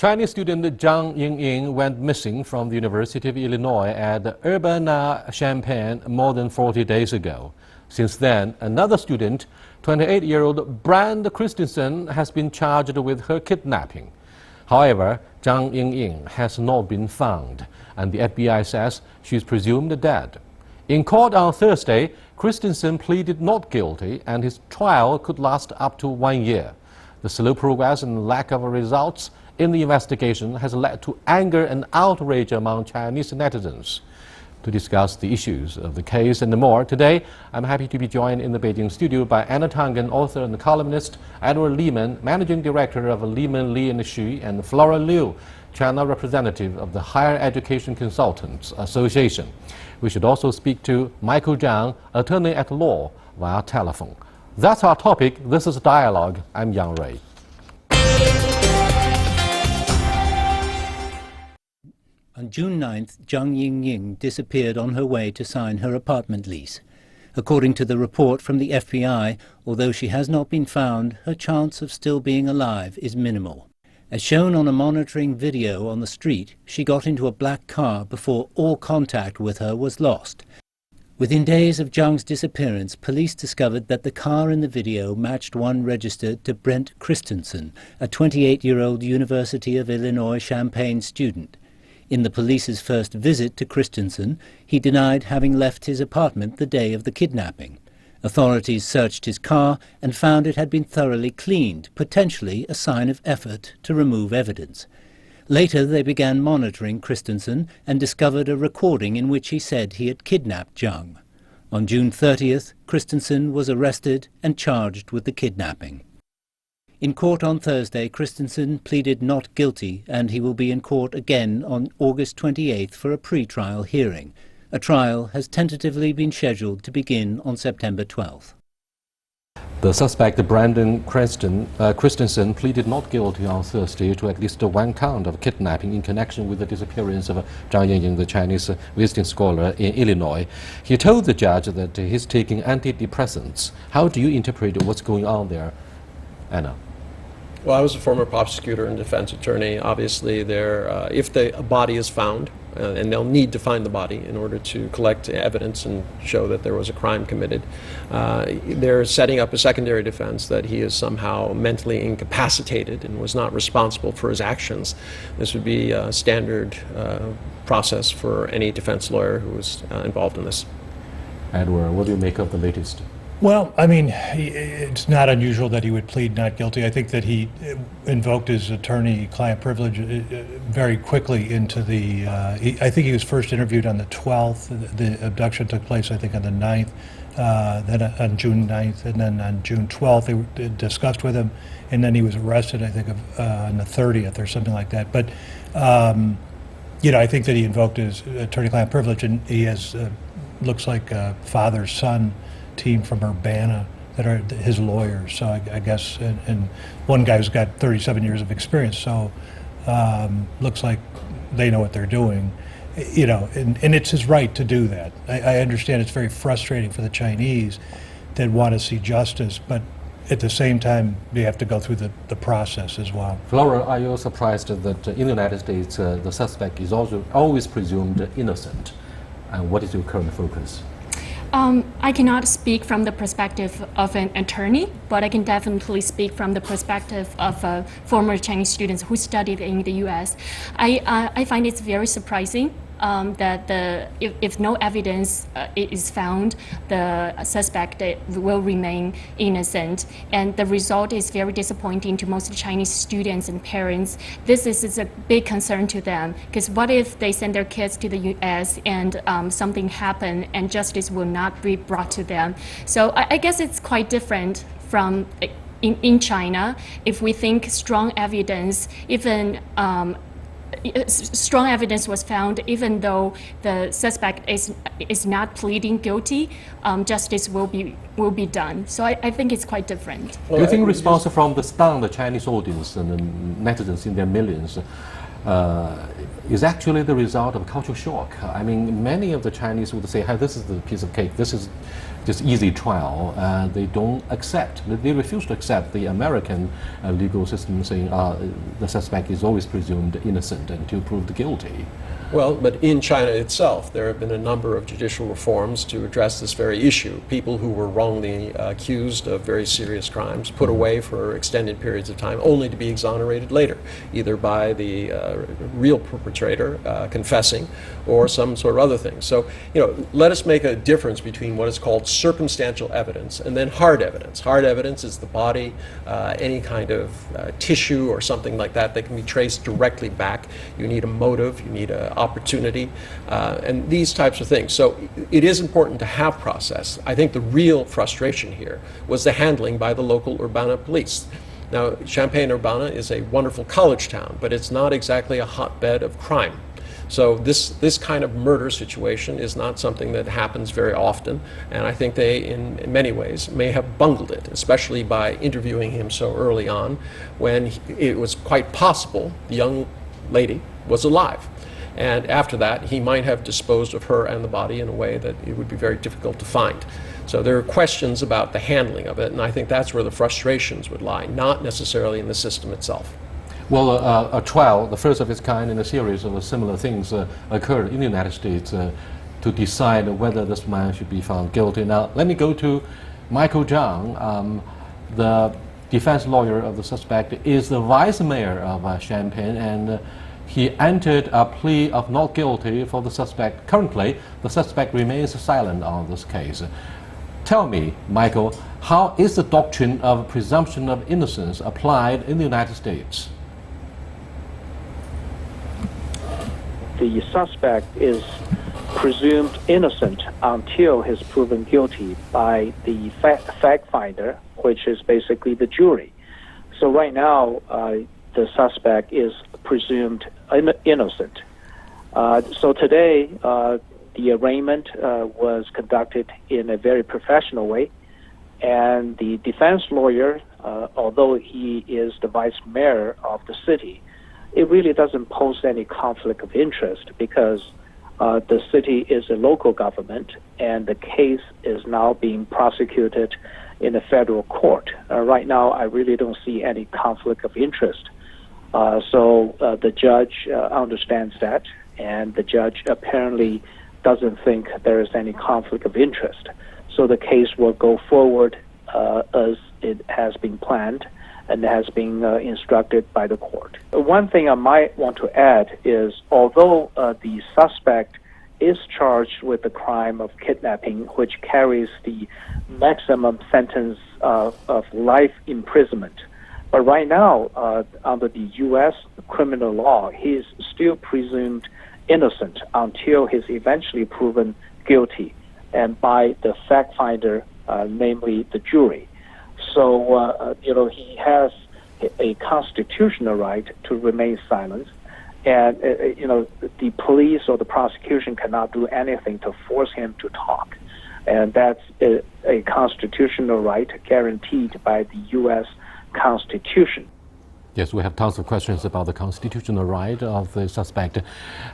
Chinese student Zhang Yingying went missing from the University of Illinois at Urbana-Champaign more than 40 days ago. Since then, another student, 28-year-old Brendt Christensen, has been charged with her kidnapping. However, Zhang Yingying has not been found, and the FBI says she is presumed dead. In court on Thursday, Christensen pleaded not guilty, and his trial could last up to 1 year. The slow progress and lack of results in the investigation has led to anger and outrage among Chinese netizens. To discuss the issues of the case and more, today I'm happy to be joined in the Beijing studio by Anna Tangen, author and columnist, Edward Lehman, managing director of Lehman, Lee & Xu, and Flora Liu, China representative of the Higher Education Consultants Association. We should also speak to Michael Zhang, attorney at law, via telephone. That's our topic. This is Dialogue. I'm Yang Rui. On June 9th, Zhang Yingying disappeared on her way to sign her apartment lease. According to the report from the FBI, although she has not been found, her chance of still being alive is minimal. As shown on a monitoring video on the street, she got into a black car before all contact with her was lost. Within days of Zhang's disappearance, police discovered that the car in the video matched one registered to Brendt Christensen, a 28-year-old University of Illinois-Champaign student. In the police's first visit to Christensen, he denied having left his apartment the day of the kidnapping. Authorities searched his car and found it had been thoroughly cleaned, potentially a sign of effort to remove evidence. Later, they began monitoring Christensen and discovered a recording in which he said he had kidnapped Zhang. On June 30th, Christensen was arrested and charged with the kidnapping. In court on Thursday, Christensen pleaded not guilty, and he will be in court again on August 28th for a pre-trial hearing. A trial has tentatively been scheduled to begin on September 12th. The suspect, Brendt Christensen, pleaded not guilty on Thursday to at least one count of kidnapping in connection with the disappearance of Zhang Yingying, the Chinese visiting scholar in Illinois. He told the judge that he's taking antidepressants. How do you interpret what's going on there, Anna? Well, I was a former prosecutor and defense attorney. Obviously, if the body is found, and they'll need to find the body in order to collect evidence and show that there was a crime committed, they're setting up a secondary defense that he is somehow mentally incapacitated and was not responsible for his actions. This would be a standard process for any defense lawyer who was involved in this. Edward, what do you make of the latest? Well, I mean, it's not unusual that he would plead not guilty. I think that he invoked his attorney-client privilege very quickly into the, I think he was first interviewed on the 12th. The abduction took place, I think, on the 9th, then on June 9th, and then on June 12th they discussed with him, and then he was arrested, I think, on the 30th or something like that. But, you know, I think that he invoked his attorney-client privilege, and he has, looks like a father-son team from Urbana that are his lawyers. So I guess, and one guy's got 37 years of experience, so looks like they know what they're doing. You know, and it's his right to do that. I understand it's very frustrating for the Chinese that want to see justice, but at the same time, they have to go through the process as well. Flora, are you surprised that in the United States the suspect is also always presumed innocent? And what is your current focus? I cannot speak from the perspective of an attorney, but I can definitely speak from the perspective of former Chinese students who studied in the U.S. I find it's very surprising that if no evidence is found, the suspect will remain innocent. And the result is very disappointing to most Chinese students and parents. This is a big concern to them, because what if they send their kids to the U.S. and something happened and justice will not be brought to them? So I guess it's quite different from in China. If we think strong evidence, even strong evidence was found, even though the suspect is not pleading guilty, justice will be done. So I think it's quite different. Do you think response from the stunned Chinese audience and the netizens in their millions is actually the result of cultural shock. I mean, many of the Chinese would say, hey, this is the piece of cake, this is just easy trial. They don't accept, they refuse to accept the American legal system saying the suspect is always presumed innocent until proved guilty. Well, but in China itself, there have been a number of judicial reforms to address this very issue. People who were wrongly accused of very serious crimes put away for extended periods of time, only to be exonerated later, either by the real perpetrator confessing or some sort of other thing. So, let us make a difference between what is called circumstantial evidence and then hard evidence. Hard evidence is the body, any kind of tissue or something like that that can be traced directly back. You need a motive, you need a opportunity, and these types of things. So it is important to have process. I think the real frustration here was the handling by the local Urbana police. Now, Champaign-Urbana is a wonderful college town, but it's not exactly a hotbed of crime. So this kind of murder situation is not something that happens very often, and I think they, in many ways, may have bungled it, especially by interviewing him so early on, when it was quite possible the young lady was alive. And after that, he might have disposed of her and the body in a way that it would be very difficult to find. So there are questions about the handling of it, and I think that's where the frustrations would lie, not necessarily in the system itself. Well, a trial, the first of its kind in a series of similar things, occurred in the United States to decide whether this man should be found guilty. Now, let me go to Michael Zhang. The defense lawyer of the suspect is the vice mayor of Champaign, and he entered a plea of not guilty for the suspect. Currently, the suspect remains silent on this case. Tell me, Michael, how is the doctrine of presumption of innocence applied in the United States? The suspect is presumed innocent until he's proven guilty by the fact finder, which is basically the jury. So right now, the suspect is presumed innocent. So today, the arraignment was conducted in a very professional way, and the defense lawyer, although he is the vice mayor of the city, it really doesn't pose any conflict of interest because the city is a local government and the case is now being prosecuted in a federal court. Right now, I really don't see any conflict of interest. So the judge understands that, and the judge apparently doesn't think there is any conflict of interest. So the case will go forward as it has been planned and has been instructed by the court. One thing I might want to add is, although the suspect is charged with the crime of kidnapping, which carries the maximum sentence of life imprisonment, but right now, under the U.S. criminal law, he is still presumed innocent until he's eventually proven guilty, and by the fact finder, namely the jury. So, he has a constitutional right to remain silent, and, the police or the prosecution cannot do anything to force him to talk. And that's a constitutional right guaranteed by the U.S. Constitution. Yes, we have tons of questions about the constitutional right of the suspect.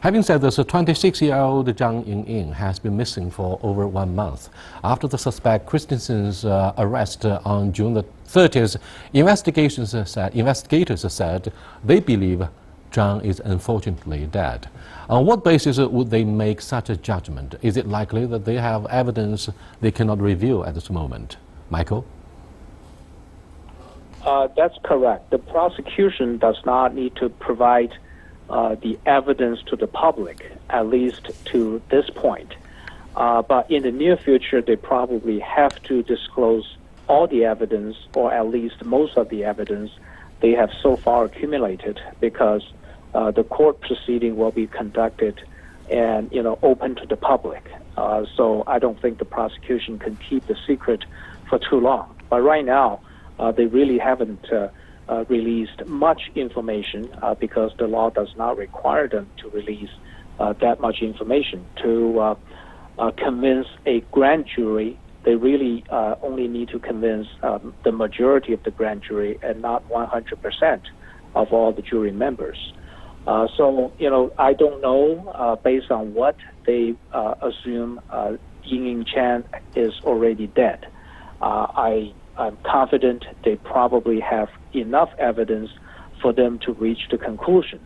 Having said this, a 26-year-old Zhang Yingying has been missing for over 1 month. After the suspect Christensen's arrest on June the 30th, investigators said they believe Zhang is unfortunately dead. On what basis would they make such a judgment? Is it likely that they have evidence they cannot reveal at this moment? Michael? That's correct. The prosecution does not need to provide the evidence to the public, at least to this point. But in the near future, they probably have to disclose all the evidence, or at least most of the evidence they have so far accumulated, because the court proceeding will be conducted and open to the public. So I don't think the prosecution can keep the secret for too long. But right now, they really haven't released much information because the law does not require them to release that much information. To convince a grand jury, they really only need to convince the majority of the grand jury and not 100% of all the jury members. So, I don't know, based on what they assume Yingying Chen is already dead. I'm confident they probably have enough evidence for them to reach the conclusion.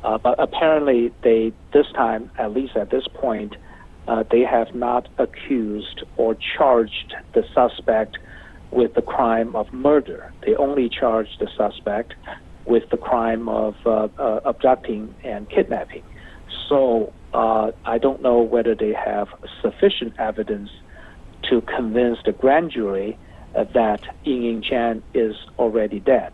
But apparently this time, at least at this point, they have not accused or charged the suspect with the crime of murder. They only charged the suspect with the crime of abducting and kidnapping. So I don't know whether they have sufficient evidence to convince the grand jury that Yingying Chen is already dead.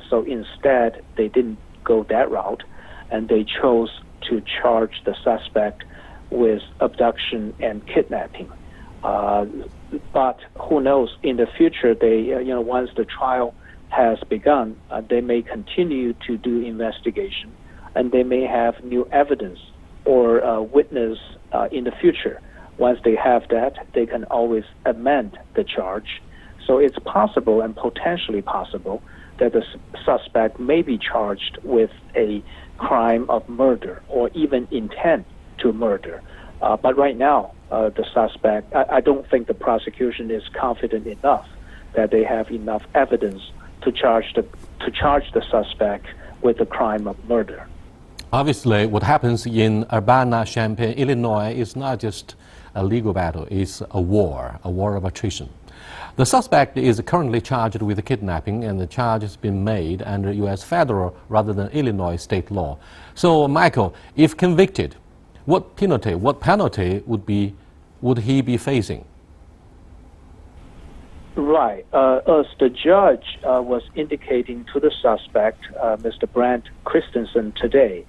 So instead, they didn't go that route, and they chose to charge the suspect with abduction and kidnapping. But who knows? In the future, they, once the trial has begun, they may continue to do investigation, and they may have new evidence or witness in the future. Once they have that, they can always amend the charge. So it's possible and potentially possible that the suspect may be charged with a crime of murder or even intent to murder. But right now, the suspect, I don't think the prosecution is confident enough that they have enough evidence to charge the suspect with the crime of murder. Obviously, what happens in Urbana-Champaign, Illinois, is not just a legal battle, it's a war of attrition. The suspect is currently charged with kidnapping, and the charge has been made under U.S. federal rather than Illinois state law. So, Michael, if convicted, what penalty would he be facing? Right. As the judge was indicating to the suspect, Mr. Brendt Christensen, today,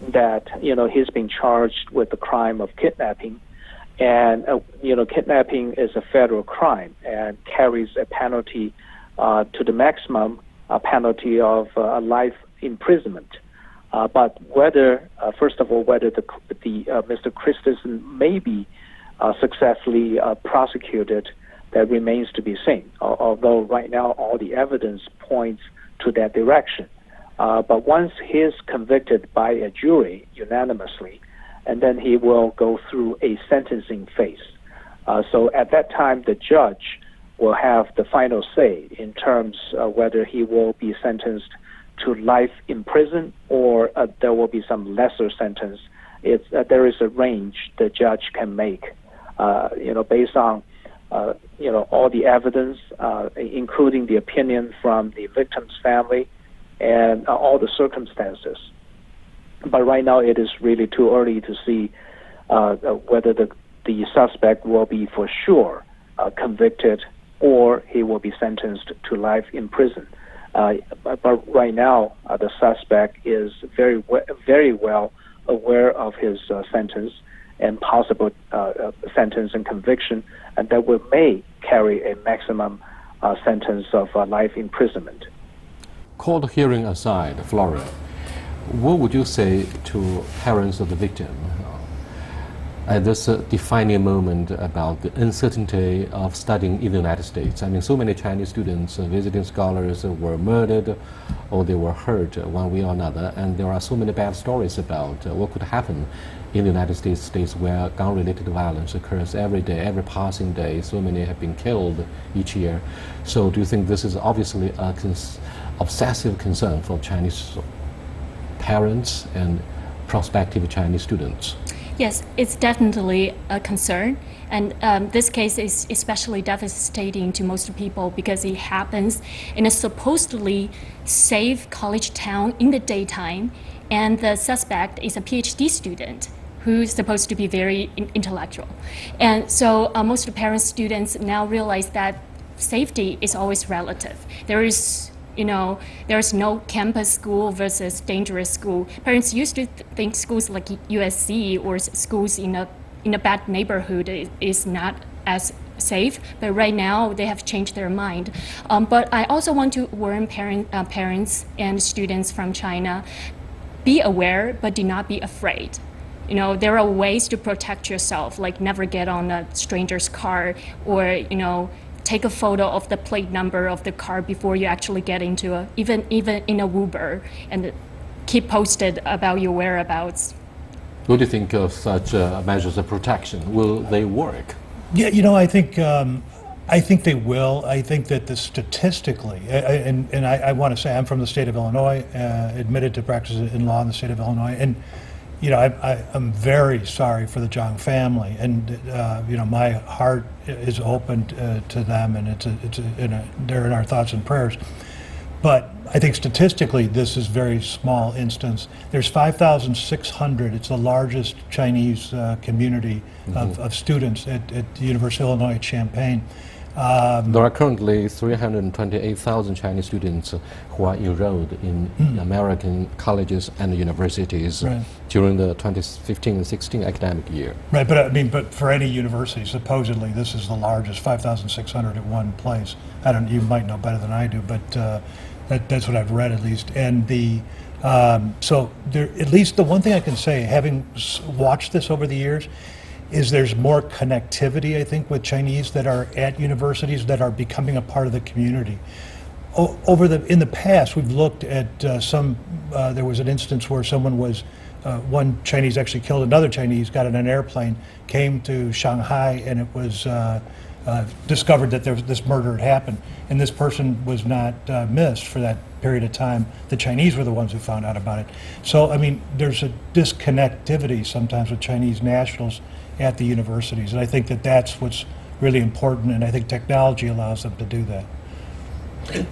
that he's been charged with the crime of kidnapping, and kidnapping is a federal crime and carries a penalty to the maximum penalty of life imprisonment. But whether, first of all, whether the Mr. Christensen may be successfully prosecuted, that remains to be seen. Although right now all the evidence points to that direction. But once he is convicted by a jury unanimously, and then he will go through a sentencing phase. So at that time, the judge will have the final say in terms of whether he will be sentenced to life in prison or there will be some lesser sentence. There is a range the judge can make, based on all the evidence, including the opinion from the victim's family and all the circumstances. But right now, it is really too early to see whether the suspect will be for sure convicted or he will be sentenced to life in prison. But right now, the suspect is very well aware of his sentence and possible sentence and conviction, and that may carry a maximum sentence of life imprisonment. Court hearing aside, Flora, what would you say to parents of the victim at this defining moment about the uncertainty of studying in the United States? I mean, so many Chinese students, visiting scholars were murdered or they were hurt one way or another, and there are so many bad stories about what could happen in the United States where gun-related violence occurs every day, every passing day. So many have been killed each year. So do you think this is obviously an obsessive concern for Chinese parents and prospective Chinese students? Yes, it's definitely a concern, and this case is especially devastating to most people because it happens in a supposedly safe college town in the daytime, and the suspect is a PhD student who's supposed to be very intellectual. And so most parents, students now realize that safety is always relative. There's no campus school versus dangerous school. Parents used to think schools like USC or schools in a bad neighborhood is not as safe, but right now they have changed their mind. But I also want to warn parents and students from China, be aware, but do not be afraid. There are ways to protect yourself, like never get on a stranger's car, or take a photo of the plate number of the car before you actually get into even in a Uber, and keep posted about your whereabouts. What do you think of such measures of protection? Will they work? Yeah, I think they will. I think that statistically, and I want to say I'm from the state of Illinois, admitted to practice in law in the state of Illinois, and I'm very sorry for the Zhang family, and my heart is open to them, and they're in our thoughts and prayers. But I think statistically, this is very small instance. There's 5,600. It's the largest Chinese community of students at the University of Illinois at Champaign. There are currently 328,000 Chinese students who are enrolled in American colleges and universities during the 2015 and 16 academic year. Right, but for any university, supposedly this is the largest, 5,600 at one place. You might know better than I do, but that's what I've read at least. And so there, at least the one thing I can say, having watched this over the years, is there's more connectivity, I think, with Chinese that are at universities that are becoming a part of the community. In the past, we've looked at there was an instance where someone one Chinese actually killed another Chinese, got in an airplane, came to Shanghai, and it was discovered that this murder had happened. And this person was not missed for that period of time. The Chinese were the ones who found out about it. So, there's a disconnectivity sometimes with Chinese nationals at the universities, and I think that's what's really important, and I think technology allows them to do that.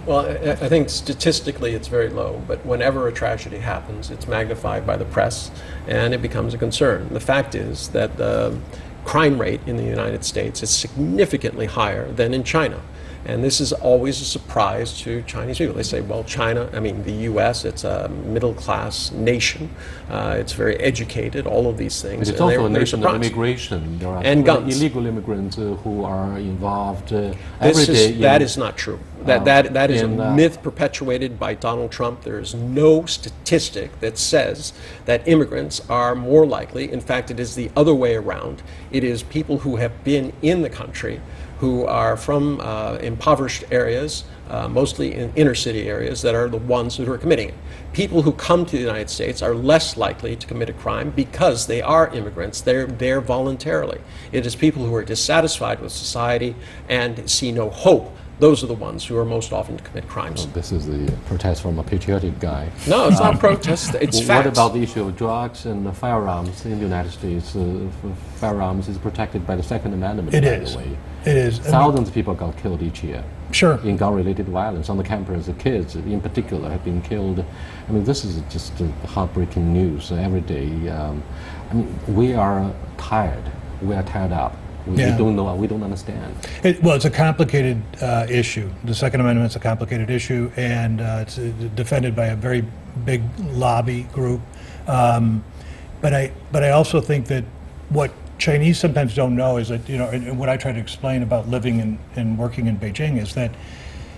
Well, I think statistically it's very low, but whenever a tragedy happens, it's magnified by the press, and it becomes a concern. The fact is that the crime rate in the United States is significantly higher than in China. And this is always a surprise to Chinese people. They say, well, the U.S., it's a middle-class nation. It's very educated, all of these things. It's also a nation of immigration. There are illegal immigrants who are involved every day. That is not true. That is a myth perpetuated by Donald Trump. There is no statistic that says that immigrants are more likely. In fact, it is the other way around. It is people who have been in the country, who are from impoverished areas, mostly in inner city areas, that are the ones who are committing it. People who come to the United States are less likely to commit a crime because they are immigrants. They're there voluntarily. It is people who are dissatisfied with society and see no hope. Those are the ones who are most often to commit crimes. Well, this is the protest from a patriotic guy. No, it's not protest, it's facts. What about the issue of drugs and firearms in the United States? Firearms is protected by the Second Amendment, by the way. It is. Thousands of people got killed each year. Sure. In gun-related violence on the campus. The kids, in particular, have been killed. This is just heartbreaking news every day. We are tired. We are tired up. We don't know. We don't understand. It's a complicated issue. The Second Amendment is a complicated issue, and it's defended by a very big lobby group. But I also think that what Chinese sometimes don't know is that, and what I try to explain about living and working in Beijing is that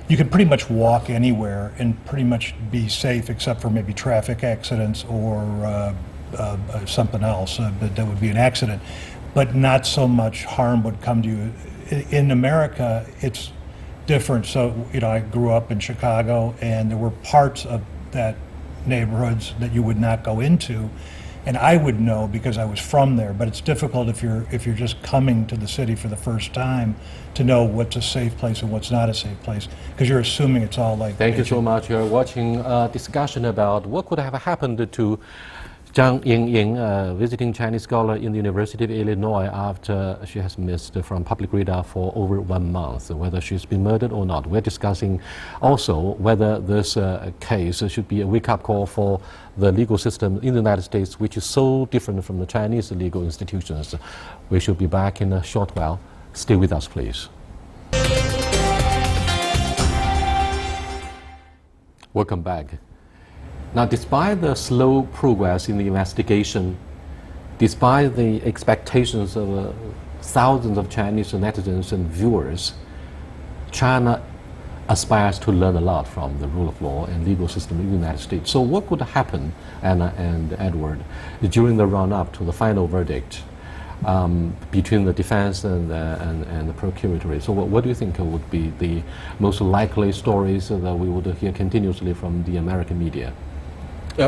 you can pretty much walk anywhere and pretty much be safe, except for maybe traffic accidents or something else that would be an accident. But not so much harm would come to you. In America, it's different. So, I grew up in Chicago, and there were parts of that neighborhoods that you would not go into, and I would know because I was from there. But it's difficult if you're just coming to the city for the first time to know what's a safe place and what's not a safe place, because you're assuming it's all like. Thank you so much. You're watching a discussion about what could have happened to Zhang Yingying, a visiting Chinese scholar in the University of Illinois, after she has missed from public radar for over 1 month, whether she's been murdered or not. We're discussing also whether this case should be a wake-up call for the legal system in the United States, which is so different from the Chinese legal institutions. We should be back in a short while. Stay with us, please. Welcome back. Now, despite the slow progress in the investigation, despite the expectations of thousands of Chinese netizens and viewers, China aspires to learn a lot from the rule of law and legal system in the United States. So what could happen, Anna and Edward, during the run-up to the final verdict between the defense and the procurator? So what do you think would be the most likely stories that we would hear continuously from the American media?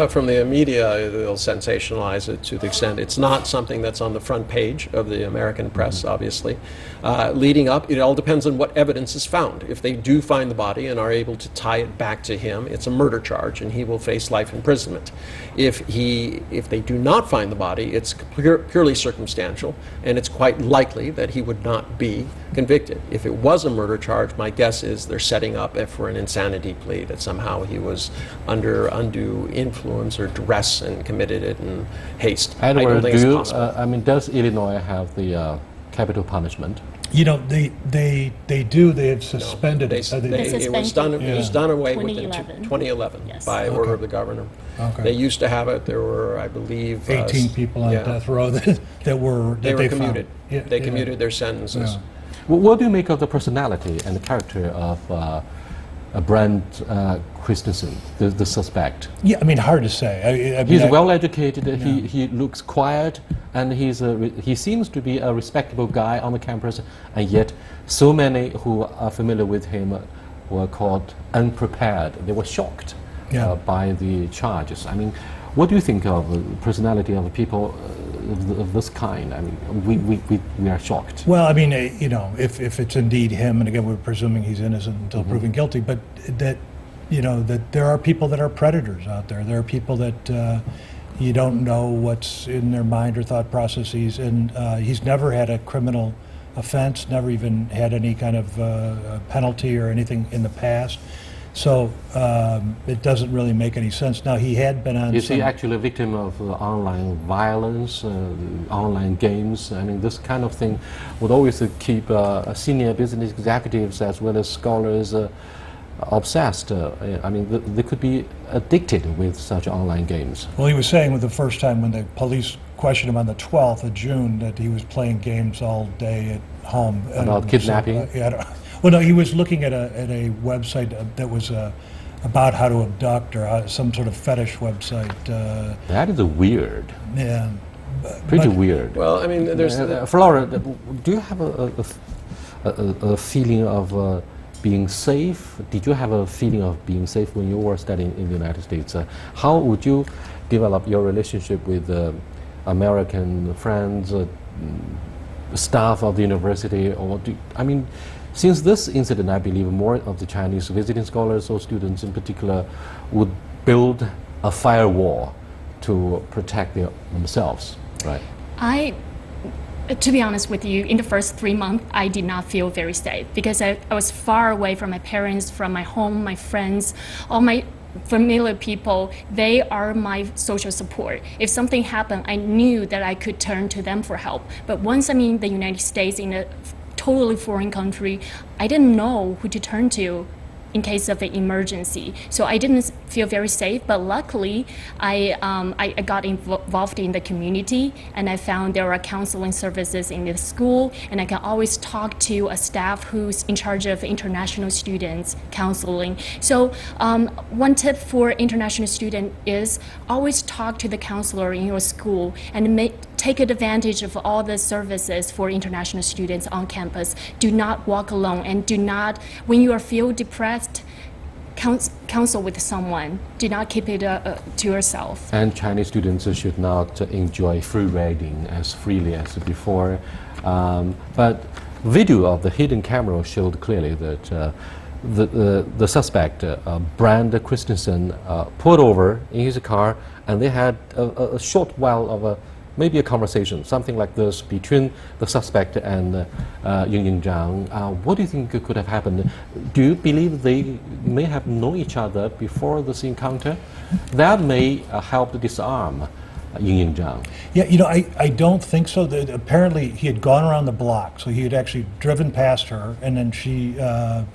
From the media, they'll sensationalize it to the extent it's not something that's on the front page of the American press, obviously. Leading up, it all depends on what evidence is found. If they do find the body and are able to tie it back to him, it's a murder charge and he will face life imprisonment. If they do not find the body, it's purely circumstantial, and it's quite likely that he would not be convicted. If it was a murder charge, my guess is they're setting up for an insanity plea, that somehow he was under undue influence or duress and committed it in haste. Edward, I don't think it's possible. does Illinois have the capital punishment? You know, they do. They have suspended it. It was done away with in 2011 Yes. by order of the governor. Okay. They used to have it. There were, I believe, 18 people on death row that were commuted. Found. They commuted their sentences. Yeah. What do you make of the personality and the character of Brendt Christensen, the suspect? Yeah, I mean, hard to say. I mean, He's well educated. He looks quiet, and he seems to be a respectable guy on the campus. And yet, so many who are familiar with him were caught unprepared. They were shocked by the charges. I mean, what do you think of the personality of people of this kind? I mean, we are shocked. Well, I mean, you know, if it's indeed him, and again, we're presuming he's innocent until proven guilty, but that, you know, that there are people that are predators out there. There are people that you don't know what's in their mind or thought processes, and he's never had a criminal offense, never even had any kind of penalty or anything in the past. So it doesn't really make any sense. Now, he had been on. Is he actually a victim of online violence, online games? I mean, this kind of thing would always keep senior business executives as well as scholars obsessed. I mean, they could be addicted with such online games. Well, he was saying with the first time when the police questioned him on the 12th of June that he was playing games all day at home. About kidnapping? Well, no, he was looking at a website that was about how to abduct, or some sort of fetish website. That is weird. Yeah. Pretty weird. Well, I mean, there's... Flora, do you have a feeling of being safe? Did you have a feeling of being safe when you were studying in the United States? How would you develop your relationship with American friends, staff of the university, or since this incident, I believe more of the Chinese visiting scholars or students in particular would build a firewall to protect themselves, right? To be honest with you, in the first 3 months, I did not feel very safe because I was far away from my parents, from my home, my friends, all my familiar people. They are my social support. If something happened, I knew that I could turn to them for help. But once I'm in the United States, in a totally foreign country, I didn't know who to turn to in case of an emergency. So I didn't feel very safe, but luckily I got involved in the community, and I found there are counseling services in the school, and I can always talk to a staff who's in charge of international students counseling. So one tip for international student is always talk to the counselor in your school and take advantage of all the services for international students on campus. Do not walk alone, and do not, when you feel depressed, counsel with someone. Do not keep it to yourself. And Chinese students should not enjoy free riding as freely as before. But video of the hidden camera showed clearly that the suspect, Brendt Christensen, pulled over in his car, and they had a short while of maybe a conversation, something like this, between the suspect and Zhang. What do you think could have happened? Do you believe they may have known each other before this encounter? That may help disarm Zhang. Yeah, you know, I don't think so. Apparently, he had gone around the block, so he had actually driven past her, and then she, and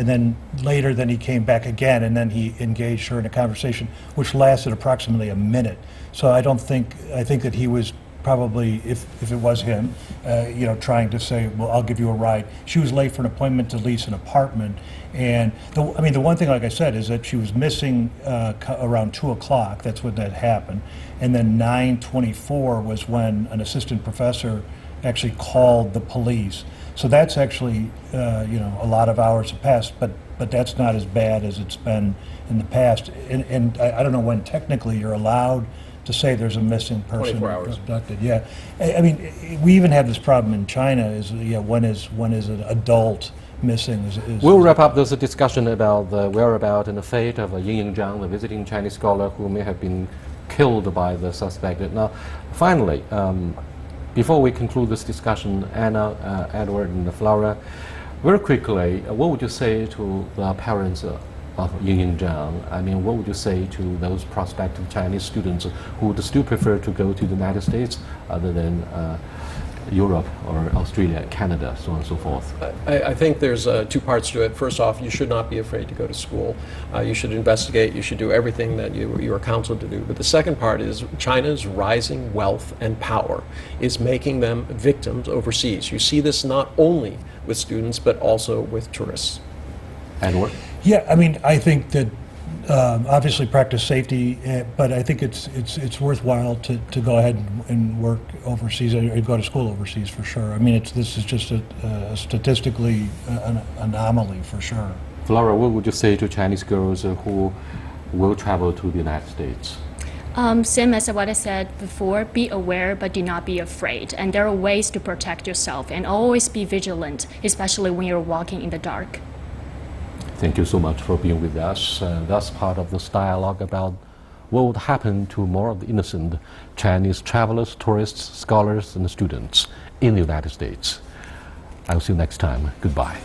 then later, he came back again, and then he engaged her in a conversation, which lasted approximately a minute. So I think that he was probably, if it was him, you know, trying to say, well, I'll give you a ride. She was late for an appointment to lease an apartment, and the one thing, like I said, is that she was missing around 2 o'clock. That's when that happened, and then 9:24 was when an assistant professor actually called the police. So that's actually, you know, a lot of hours have passed, but but that's not as bad as it's been in the past. And I don't know when technically you're allowed to say there's a missing person 24 hours. abducted. Yeah, I mean, we even have this problem in China. Is when is an adult missing? We'll wrap up this discussion about the whereabouts and the fate of Yingying Zhang, the visiting Chinese scholar who may have been killed by the suspect. Now, finally, before we conclude this discussion, Anna, Edward, and Flora, very quickly, what would you say to the parents of Yingying Zhang? I mean, what would you say to those prospective Chinese students who would still prefer to go to the United States other than Europe or Australia, Canada, so on and so forth? I think there's two parts to it. First off, you should not be afraid to go to school. You should investigate. You should do everything that you are counseled to do. But the second part is China's rising wealth and power is making them victims overseas. You see this not only with students, but also with tourists. Edward? Yeah, I mean, I think that obviously practice safety, but I think it's worthwhile to go ahead and work overseas or go to school overseas for sure. I mean, this is just a statistically an anomaly for sure. Flora, what would you say to Chinese girls who will travel to the United States? Same as what I said before, be aware but do not be afraid. And there are ways to protect yourself and always be vigilant, especially when you're walking in the dark. Thank you so much for being with us. That's part of this dialogue about what would happen to more of the innocent Chinese travelers, tourists, scholars, and students in the United States. I'll see you next time. Goodbye.